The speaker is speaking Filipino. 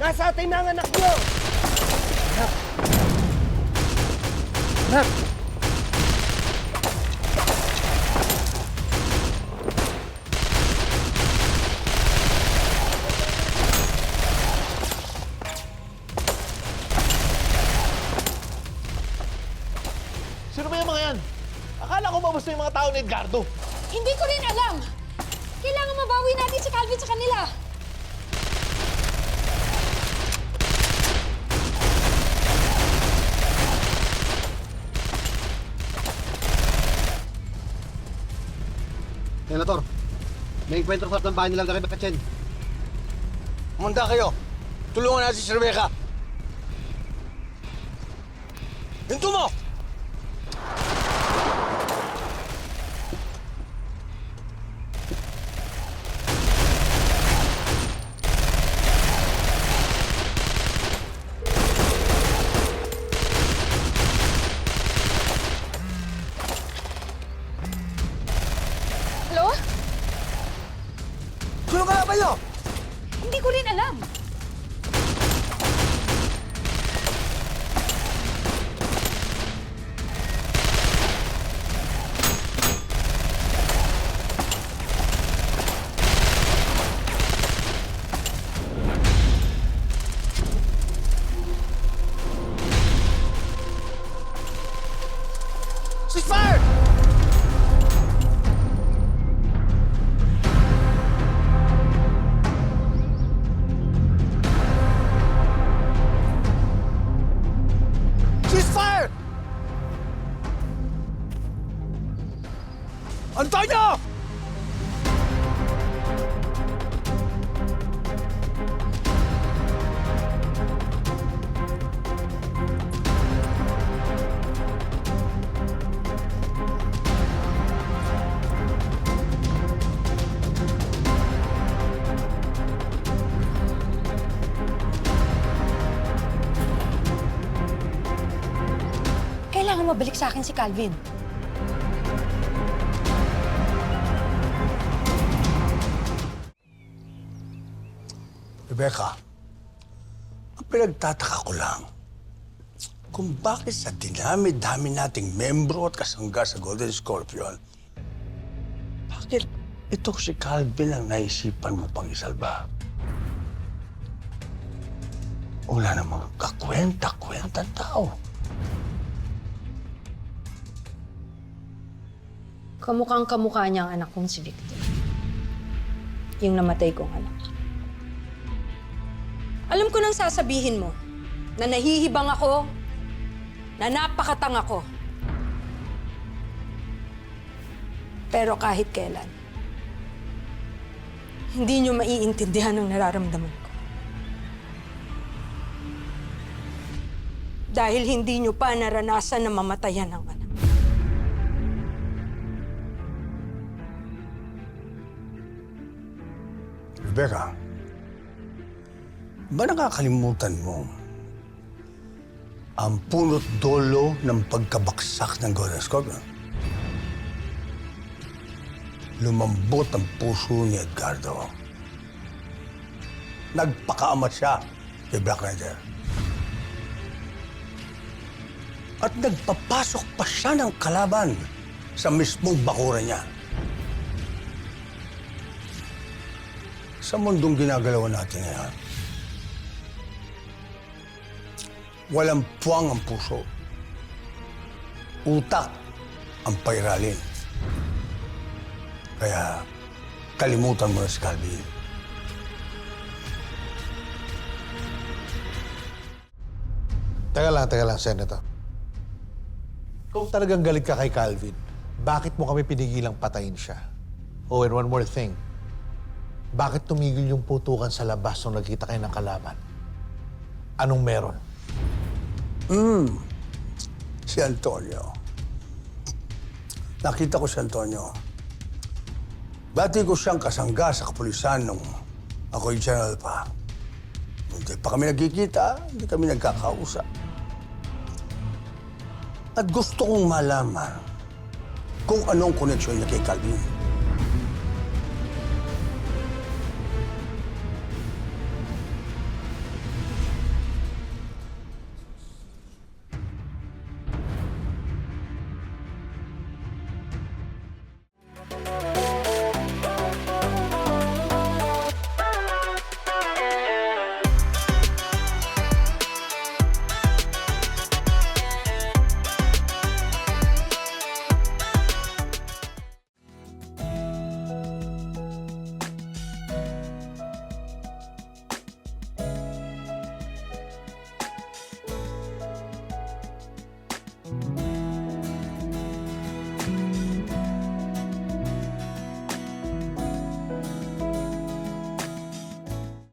Nasa atin na ang anak niyo! Anak! Anak! Sino ba yung mga yan? Akala ko mabos na yung mga tao ni Edgardo. Hindi ko rin alam. Kailangan mabawi natin si Calvin sa kanila. Senator, may enkwentro sa ng bahay nilang Rebecca Chen. Munda kayo. Tulungan natin si Rebecca. Hinto mo! Hello? Sino ka ba nyo? Hindi ko rin alam. Ceasefire! Ceasefire! Antonio! Kailangan mabalik sa akin si Calvin. Rebecca, ang pinagtataka ko lang, kung bakit sa dinami-dami nating membro at kasangga sa Golden Scorpion, bakit ito si Calvin ang naisipan mo pang isalba? Wala namang kakwenta-kwentang tao. Kamukhang kamukha niya ang anak kong si Victor. Yung namatay kong anak. Alam ko nang sasabihin mo na nahihibang ako, na napakatang ako. Pero kahit kailan, hindi niyo maiintindihan ang nararamdaman ko. Dahil hindi niyo pa naranasan na mamatayan ng anak. Rebecca, ba nakakalimutan mo ang punot dulo ng pagkabaksak ng Golden Scorpion? Lumambot ang puso ni Edgardo. Nagpakaamat siya kay Black Rider. At nagpapasok pa siya ng kalaban sa mismong bakuran niya. Sa mundong ginagalawan natin ngayon, walang puwang ang puso. Utak ang pairalin. Kaya kalimutan mo na si Calvin. Teka lang, Senator. Kung talagang galit ka kay Calvin, bakit mo kami pinigilang patayin siya? Oh, and one more thing. Bakit tumigil yung putukan sa labas nung nagkita kayo ng kalaban? Anong meron? Si Antonio. Nakita ko si Antonio. Dati ko siyang kasangga sa kapulisan nung ako'y general pa. Hindi pa kami nagkikita, hindi kami nagkakausap. At gusto kong malaman kung anong koneksyon niya kay Calvin.